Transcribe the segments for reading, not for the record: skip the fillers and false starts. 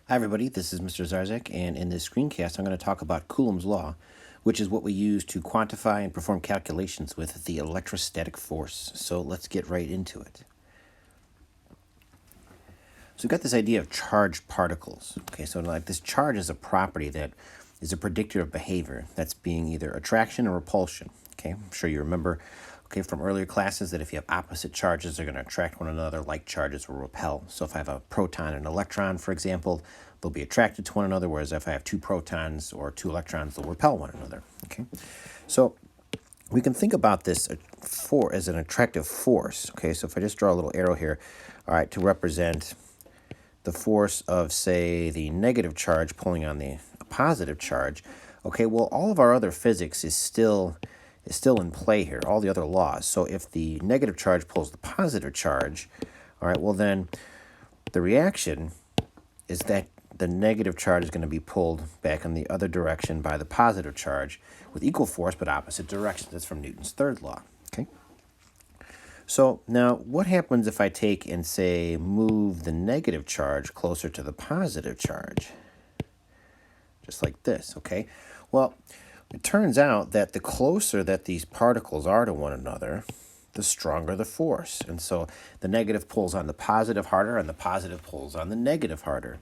Hi everybody, this is Mr. Zarzak, and in this screencast I'm going to talk about Coulomb's Law, which is what we use to quantify and perform calculations with the electrostatic force. So let's get right into it. So we've got this idea of charged particles. Okay, so like this charge is a property that is a predictor of behavior. That's being either attraction or repulsion. Okay, I'm sure you remember from earlier classes that if you have opposite charges, they're going to attract one another, like charges will repel. So if I have a proton and an electron, for example, they'll be attracted to one another, whereas if I have two protons or two electrons, they'll repel one another. Okay, so we can think about this as an attractive force. Okay, so if I just draw a little arrow here, all right, to represent the force of, say, the negative charge pulling on the positive charge, okay, well, all of our other physics is still in play here, all the other laws. So if the negative charge pulls the positive charge, all right, well, then the reaction is that the negative charge is going to be pulled back in the other direction by the positive charge with equal force but opposite directions. That's from Newton's third law. Okay. So now what happens if I take and, say, move the negative charge closer to the positive charge? Just like this, okay? Well, it turns out that the closer that these particles are to one another, the stronger the force. And so the negative pulls on the positive harder and the positive pulls on the negative harder.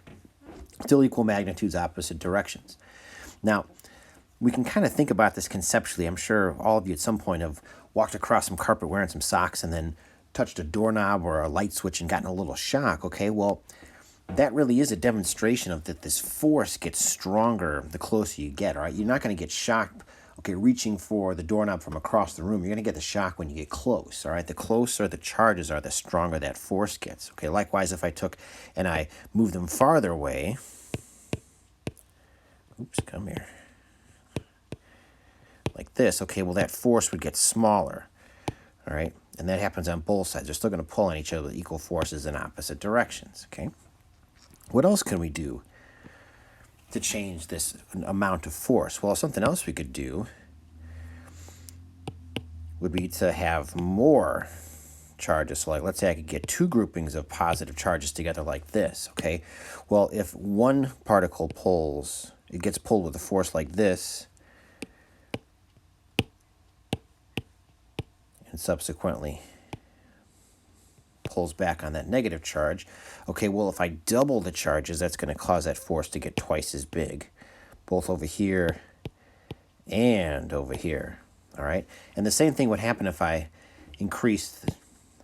Still equal magnitudes, opposite directions. Now, we can kind of think about this conceptually. I'm sure all of you at some point have walked across some carpet wearing some socks and then touched a doorknob or a light switch and gotten a little shock, okay? Well, that really is a demonstration of that this force gets stronger the closer you get, all right? You're not going to get shocked, okay, reaching for the doorknob from across the room. You're going to get the shock when you get close, all right? The closer the charges are, the stronger that force gets, okay? Likewise, if I took and I moved them farther away, oops, come here, like this, okay, well, that force would get smaller, all right? And that happens on both sides. They're still going to pull on each other with equal forces in opposite directions, okay? What else can we do to change this amount of force? Well, something else we could do would be to have more charges. So like, let's say I could get two groupings of positive charges together like this, okay? Well, if one particle pulls, it gets pulled with a force like this, and subsequently pulls back on that negative charge. Okay, well, if I double the charges, that's going to cause that force to get twice as big, both over here and over here, all right? And the same thing would happen if I increased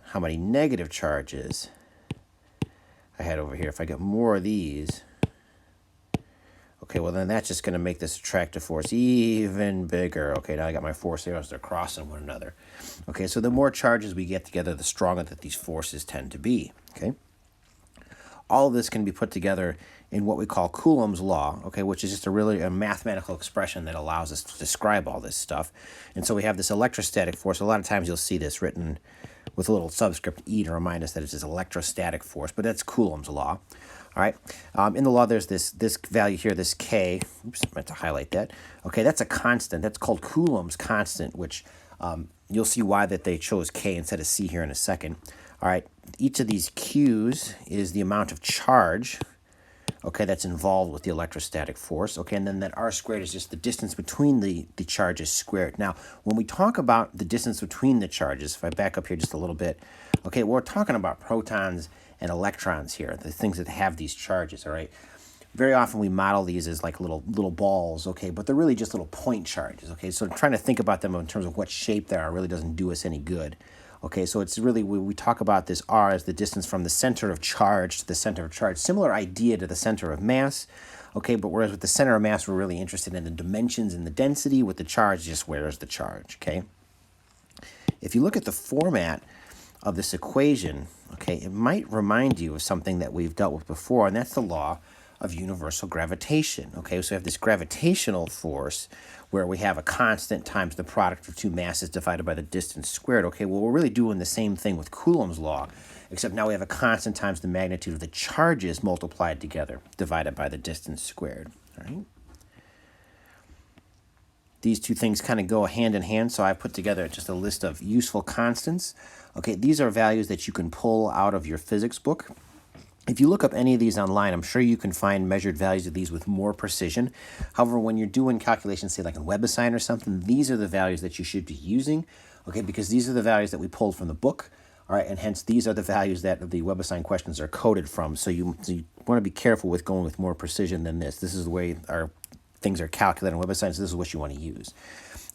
how many negative charges I had over here. If I get more of these, okay, well, then that's just going to make this attractive force even bigger. Okay, now I got my force arrows, they're crossing one another. Okay, so the more charges we get together, the stronger that these forces tend to be, okay? All of this can be put together in what we call Coulombs Law, okay, which is just a mathematical expression that allows us to describe all this stuff. And so we have this electrostatic force. A lot of times you'll see this written with a little subscript E to remind us that it's this electrostatic force, but that's Coulomb's Law. All right. In the law, there's this value here, this K. Oops, I meant to highlight that. Okay, that's a constant. That's called Coulomb's constant, which you'll see why that they chose K instead of C here in a second. All right. Each of these Q's is the amount of charge, okay, that's involved with the electrostatic force. Okay, and then that R squared is just the distance between the charges squared. Now, when we talk about the distance between the charges, if I back up here just a little bit, okay, we're talking about protons and electrons here, the things that have these charges, all right? Very often we model these as like little balls, okay, but they're really just little point charges, okay? So trying to think about them in terms of what shape they are really doesn't do us any good. Okay, so it's really, we talk about this R as the distance from the center of charge to the center of charge. Similar idea to the center of mass, okay, but whereas with the center of mass, we're really interested in the dimensions and the density. With the charge, just where is the charge, okay? If you look at the format of this equation, okay, it might remind you of something that we've dealt with before, and that's the law of universal gravitation. Okay, so we have this gravitational force where we have a constant times the product of two masses divided by the distance squared. Okay, well, we're really doing the same thing with Coulomb's law, except now we have a constant times the magnitude of the charges multiplied together divided by the distance squared. All right. These two things kind of go hand in hand, so I put together just a list of useful constants. Okay, these are values that you can pull out of your physics book. If you look up any of these online, I'm sure you can find measured values of these with more precision. However, when you're doing calculations, say like in WebAssign or something, these are the values that you should be using, okay, because these are the values that we pulled from the book, all right, and hence these are the values that the WebAssign questions are coded from. So you want to be careful with going with more precision than this. This is the way our things are calculated in WebAssign, so this is what you want to use.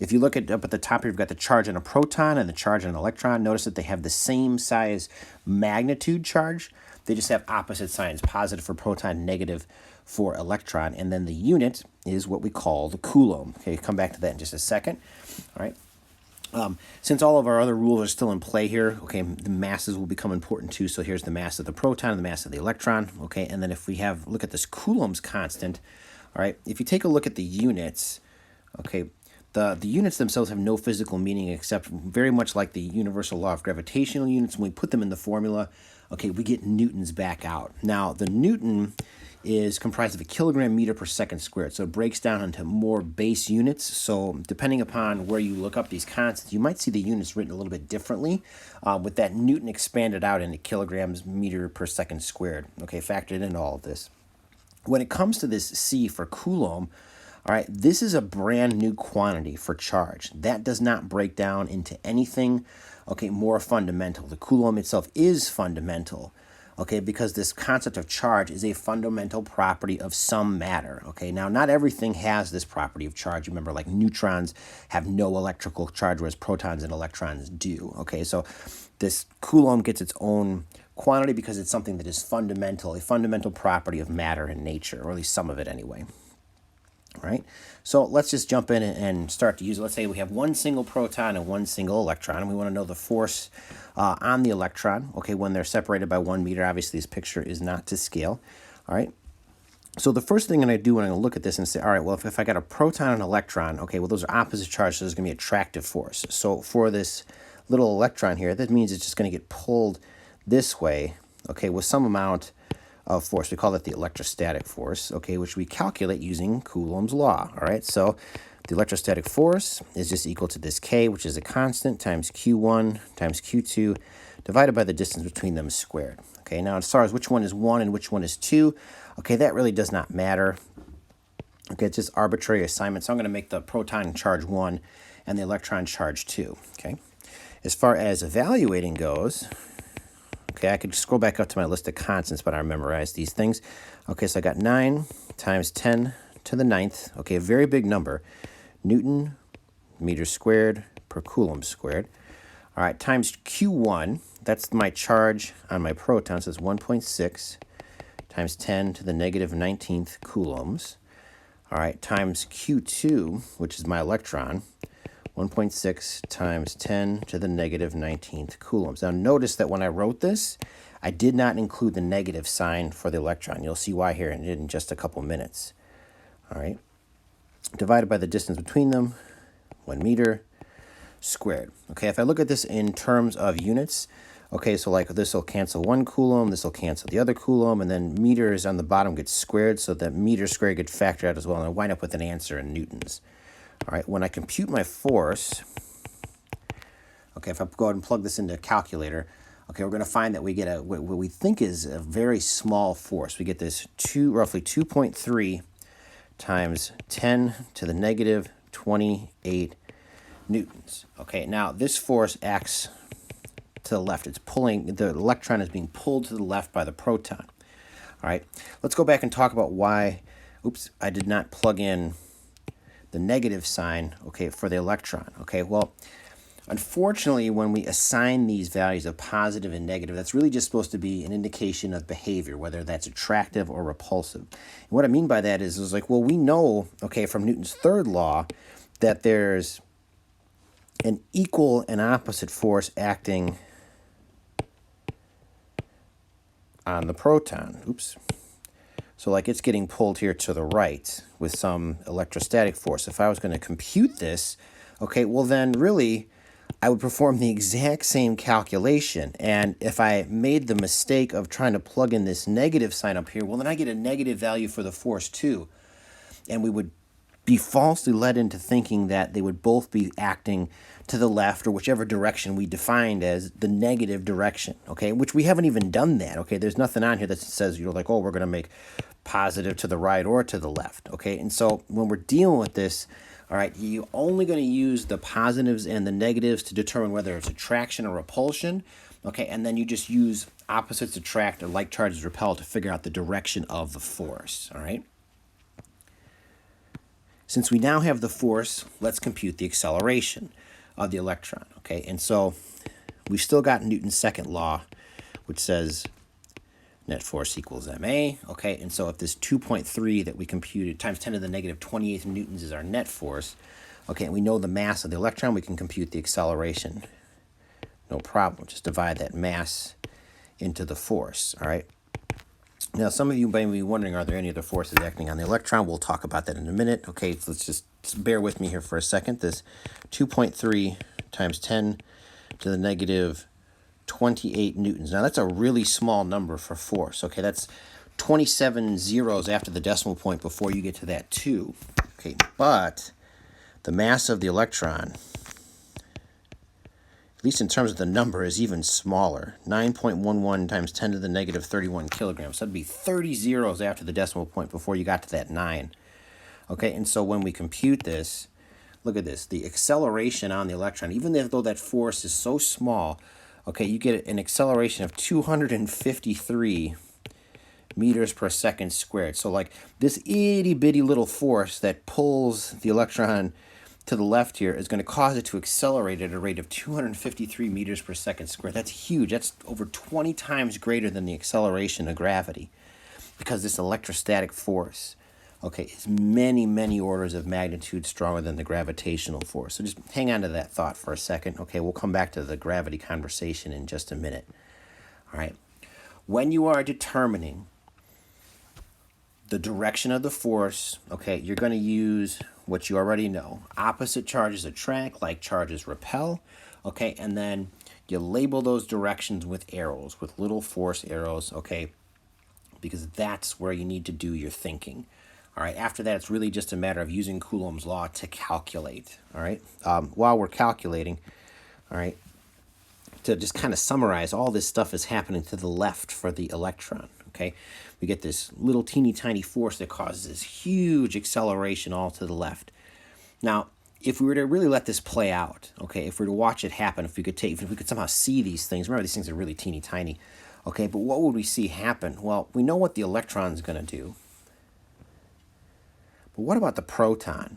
If you look up at the top here, you've got the charge on a proton and the charge on an electron. Notice that they have the same size magnitude charge. They just have opposite signs, positive for proton, negative for electron. And then the unit is what we call the Coulomb. Okay, come back to that in just a second. All right. Since all of our other rules are still in play here, okay, the masses will become important too. So here's the mass of the proton and the mass of the electron. Okay, and then if we look at this Coulomb's constant, all right, if you take a look at the units, okay, the units themselves have no physical meaning except very much like the universal law of gravitational units. When we put them in the formula, okay, we get newtons back out. Now, the newton is comprised of a kilogram meter per second squared, so it breaks down into more base units. So depending upon where you look up these constants, you might see the units written a little bit differently, with that newton expanded out into kilograms meter per second squared, okay, factored into all of this. When it comes to this C for Coulomb, all right, this is a brand new quantity for charge. That does not break down into anything, okay, more fundamental. The Coulomb itself is fundamental, okay, because this concept of charge is a fundamental property of some matter, okay? Now, not everything has this property of charge. Remember, like neutrons have no electrical charge, whereas protons and electrons do, okay? So this Coulomb gets its own quantity because it's something that is fundamental, a fundamental property of matter in nature, or at least some of it anyway. All right, so let's just jump in and start to use it. Let's say we have one single proton and one single electron, and we want to know the force on the electron, okay, when they're separated by 1 meter. Obviously, this picture is not to scale, all right? So the first thing I'm going to do when I'm going to look at this and say, all right, well, if I got a proton and an electron, okay, well, those are opposite charges, so there's going to be attractive force. So for this little electron here, that means it's just going to get pulled this way, okay, with some amount of force. We call that the electrostatic force, okay, which we calculate using Coulomb's law, all right? So the electrostatic force is just equal to this K, which is a constant, times Q1 times Q2, divided by the distance between them squared. Okay, now as far as which one is 1 and which one is 2, okay, that really does not matter. Okay, it's just arbitrary assignment. So I'm going to make the proton charge 1 and the electron charge 2, okay? As far as evaluating goes, okay, I could scroll back up to my list of constants, but I memorized these things. Okay, so I got 9 times 10 to the 9th. Okay, a very big number. Newton meters squared per Coulomb squared. All right, times Q1. That's my charge on my proton. So it's 1.6 times 10 to the negative 19th coulombs. All right, times Q2, which is my electron. 1.6 times 10 to the negative 19th coulombs. Now notice that when I wrote this, I did not include the negative sign for the electron. You'll see why here in just a couple minutes. All right, divided by the distance between them, 1 meter squared. Okay, if I look at this in terms of units, okay, so like this will cancel 1 coulomb, this will cancel the other coulomb, and then meters on the bottom gets squared, so that meter squared gets factored out as well, and I wind up with an answer in newtons. All right, when I compute my force, okay, if I go ahead and plug this into a calculator, okay, we're going to find that we get what we think is a very small force. We get this roughly 2.3 times 10 to the negative 28 newtons. Okay, now this force acts to the left. It's pulling, the electron is being pulled to the left by the proton. All right, let's go back and talk about why, I did not plug in the negative sign, okay, for the electron. Okay, well, unfortunately, when we assign these values of positive and negative, that's really just supposed to be an indication of behavior, whether that's attractive or repulsive. And what I mean by that is like, well, we know, okay, from Newton's third law that there's an equal and opposite force acting on the proton. So like it's getting pulled here to the right with some electrostatic force. If I was going to compute this, okay, well then really I would perform the exact same calculation. And if I made the mistake of trying to plug in this negative sign up here, well then I get a negative value for the force too. And we would be falsely led into thinking that they would both be acting to the left or whichever direction we defined as the negative direction, okay, which we haven't even done that, okay. There's nothing on here that says, like, oh, we're going to make positive to the right or to the left, okay. And so when we're dealing with this, all right, you're only going to use the positives and the negatives to determine whether it's attraction or repulsion, okay, and then you just use opposites attract or like charges repel to figure out the direction of the force, all right. Since we now have the force, let's compute the acceleration of the electron, okay? And so we've still got Newton's second law, which says net force equals ma, okay? And so if this 2.3 that we computed times 10 to the negative 28th newtons is our net force, okay, and we know the mass of the electron, we can compute the acceleration. No problem. Just divide that mass into the force, all right? Now, some of you may be wondering, are there any other forces acting on the electron? We'll talk about that in a minute. Okay, so let's just bear with me here for a second. This 2.3 times 10 to the negative 28 newtons. Now, that's a really small number for force. Okay, that's 27 zeros after the decimal point before you get to that 2. Okay, but the mass of the electron, at least in terms of the number, is even smaller. 9.11 times 10 to the negative 31 kilograms. So that'd be 30 zeros after the decimal point before you got to that 9. Okay, and so when we compute this, look at this. The acceleration on the electron, even though that force is so small, okay, you get an acceleration of 253 meters per second squared. So like this itty-bitty little force that pulls the electron to the left here is going to cause it to accelerate at a rate of 253 meters per second squared. That's huge. That's over 20 times greater than the acceleration of gravity, because this electrostatic force, okay, is many, many orders of magnitude stronger than the gravitational force. So just hang on to that thought for a second. Okay, we'll come back to the gravity conversation in just a minute. All right. When you are determining the direction of the force, okay, you're going to use what you already know. Opposite charges attract, like charges repel, okay, and then you label those directions with arrows, with little force arrows, okay, because that's where you need to do your thinking. All right, after that, it's really just a matter of using Coulomb's law to calculate, all right? While we're calculating, all right, to just kind of summarize, all this stuff is happening to the left for the electron, okay? We get this little teeny tiny force that causes this huge acceleration all to the left. Now, if we were to really let this play out, okay, if we were to watch it happen, if we could somehow see these things, remember these things are really teeny tiny, okay, but what would we see happen? Well, we know what the electron's going to do. But what about the proton?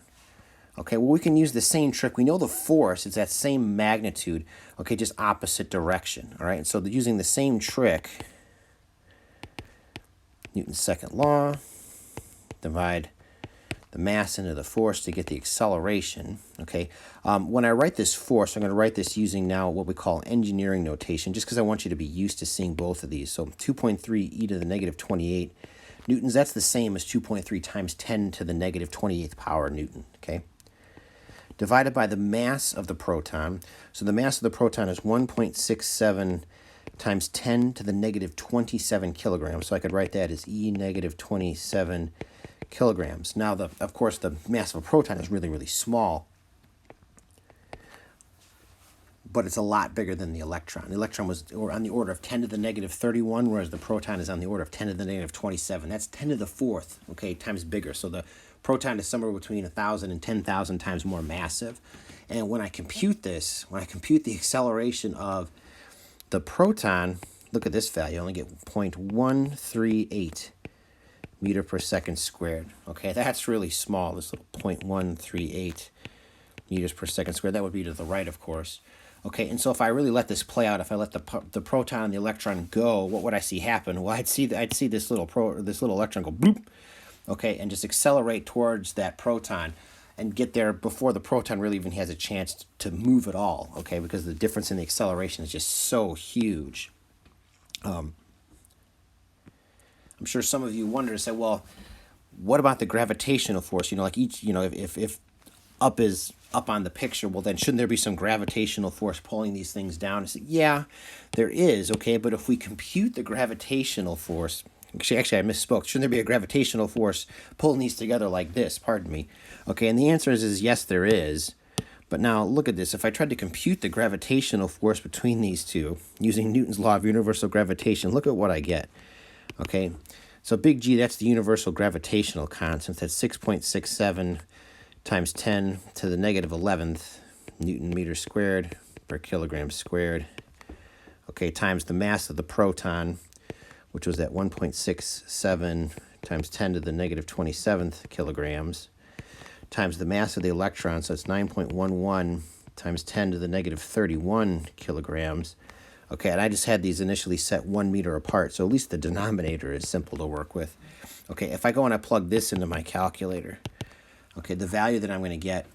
Okay, well, we can use the same trick. We know the force is that same magnitude, okay, just opposite direction, all right? So using the same trick, Newton's second law, divide the mass into the force to get the acceleration, okay? When I write this force, I'm going to write this using now what we call engineering notation, just because I want you to be used to seeing both of these. So 2.3 e to the negative 28 newtons, that's the same as 2.3 times 10 to the negative 28th power newton, okay? Divided by the mass of the proton. So the mass of the proton is 1.67 times 10 to the negative 27 kilograms. So I could write that as E negative 27 kilograms. Now, of course, the mass of a proton is really, really small, but it's a lot bigger than the electron. The electron was on the order of 10 to the negative 31, whereas the proton is on the order of 10 to the negative 27. That's 10 to the fourth, okay, times bigger. So the proton is somewhere between 1,000 and 10,000 times more massive. And when I compute this, when I compute the acceleration of the proton, look at this value, I only get 0.138 meter per second squared. Okay, that's really small, this little 0.138 meters per second squared. That would be to the right, of course. Okay, and so if I really let this play out, if I let the proton and the electron go, what would I see happen? Well, I'd see this little electron go bloop, okay, and just accelerate towards that proton and get there before the proton really even has a chance to move at all, okay, because the difference in the acceleration is just so huge. I'm sure some of you wonder and say, well, what about the gravitational force? Like if up is up on the picture, well, then shouldn't there be some gravitational force pulling these things down? I say, yeah, there is, okay, but if we compute the gravitational force, Actually, I misspoke. Shouldn't there be a gravitational force pulling these together like this? Pardon me. Okay, and the answer is yes, there is. But now look at this. If I tried to compute the gravitational force between these two using Newton's law of universal gravitation, look at what I get. Okay, so big G, that's the universal gravitational constant. That's 6.67 times 10 to the negative 11th Newton meter squared per kilogram squared. Okay, times the mass of the proton, which was at 1.67 times 10 to the negative 27th kilograms, times the mass of the electron, so it's 9.11 times 10 to the negative 31 kilograms. Okay, and I just had these initially set 1 meter apart, so at least the denominator is simple to work with. Okay, if I go and I plug this into my calculator, okay, the value that I'm going to get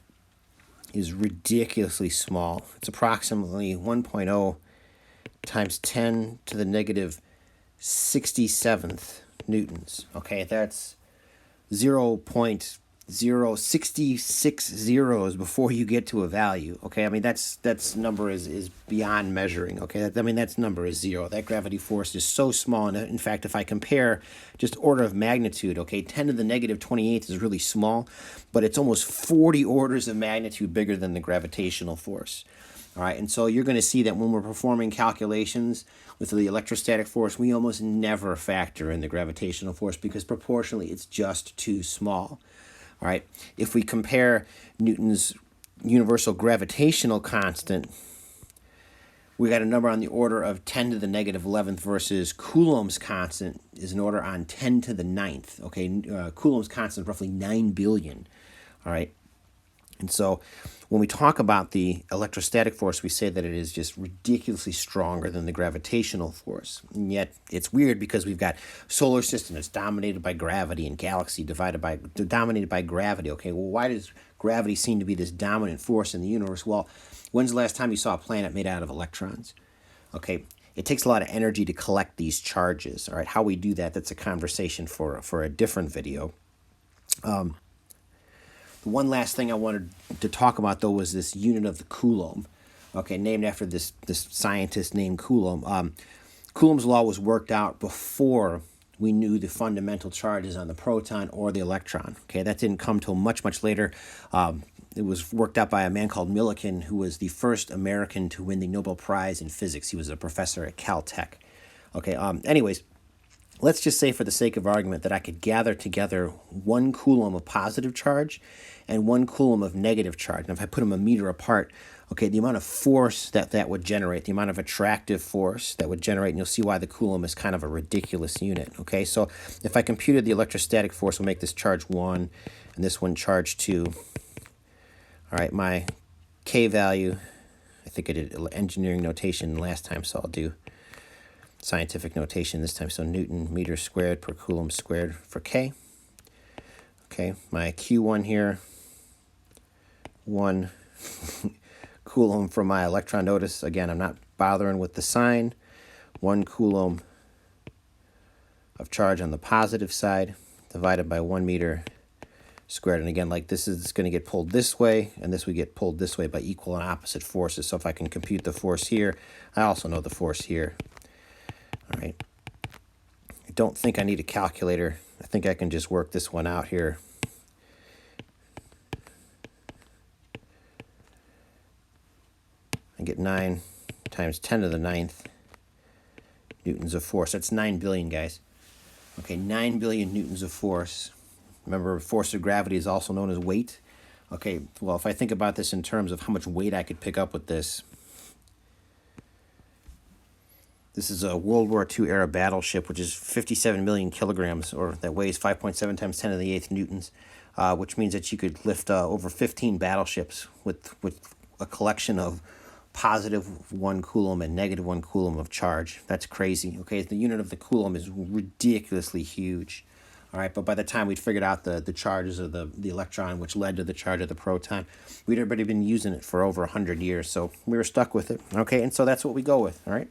is ridiculously small. It's approximately 1.0 times 10 to the negative 67th newtons. Okay, that's 0.0660 zeros before you get to a value. Okay, I mean that's number is beyond measuring. Okay, that number is zero. That gravity force is so small, and in fact, if I compare just order of magnitude, okay, 10 to the negative 28th is really small, but it's almost 40 orders of magnitude bigger than the gravitational force. All right, and so you're going to see that when we're performing calculations with the electrostatic force, we almost never factor in the gravitational force because proportionally it's just too small. All right, if we compare Newton's universal gravitational constant, we got a number on the order of 10 to the negative 11th versus Coulomb's constant is an order on 10 to the 9th. Okay, Coulomb's constant is roughly 9 billion. All right. And so when we talk about the electrostatic force, we say that it is just ridiculously stronger than the gravitational force. And yet it's weird because we've got solar system that's dominated by gravity and galaxy dominated by gravity. Okay, well, why does gravity seem to be this dominant force in the universe? Well, when's the last time you saw a planet made out of electrons? Okay, it takes a lot of energy to collect these charges. All right, how we do that, that's a conversation for a different video. The one last thing I wanted to talk about, though, was this unit of the Coulomb, okay, named after this scientist named Coulomb. Coulomb's law was worked out before we knew the fundamental charges on the proton or the electron. Okay, that didn't come till much, much later. It was worked out by a man called Millikan, who was the first American to win the Nobel Prize in physics. He was a professor at Caltech. Okay, anyways, let's just say for the sake of argument that I could gather together 1 Coulomb of positive charge and 1 Coulomb of negative charge. And if I put them a meter apart, okay, the amount of force that would generate, the amount of attractive force that would generate, and you'll see why the Coulomb is kind of a ridiculous unit. Okay, so if I computed the electrostatic force, we'll make this charge 1 and this one charge 2. All right, my K value, I think I did engineering notation last time, so I'll do scientific notation this time. So Newton meter squared per Coulomb squared for K. Okay, my Q1 here, 1 Coulomb for my electron. Notice, again, I'm not bothering with the sign. 1 Coulomb of charge on the positive side divided by 1 meter squared. And again, like this is going to get pulled this way, and this would get pulled this way by equal and opposite forces. So if I can compute the force here, I also know the force here. All right. I don't think I need a calculator. I think I can just work this one out here. I get 9 times 10 to the 9th newtons of force. That's 9 billion, guys. Okay, 9 billion newtons of force. Remember, force of gravity is also known as weight. Okay, well, if I think about this in terms of how much weight I could pick up with this, this is a World War II era battleship, which is 57 million kilograms, or that weighs 5.7 times 10 to the 8th newtons, which means that you could lift over 15 battleships with a collection of positive 1 Coulomb and negative 1 Coulomb of charge. That's crazy. Okay, the unit of the Coulomb is ridiculously huge. All right, but by the time we'd figured out the charges of the electron, which led to the charge of the proton, we'd already been using it for over 100 years, so we were stuck with it. Okay, and so that's what we go with. All right.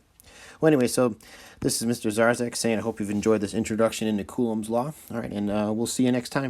Well, anyway, so this is Mr. Zarzak saying I hope you've enjoyed this introduction into Coulomb's law. All right, and we'll see you next time.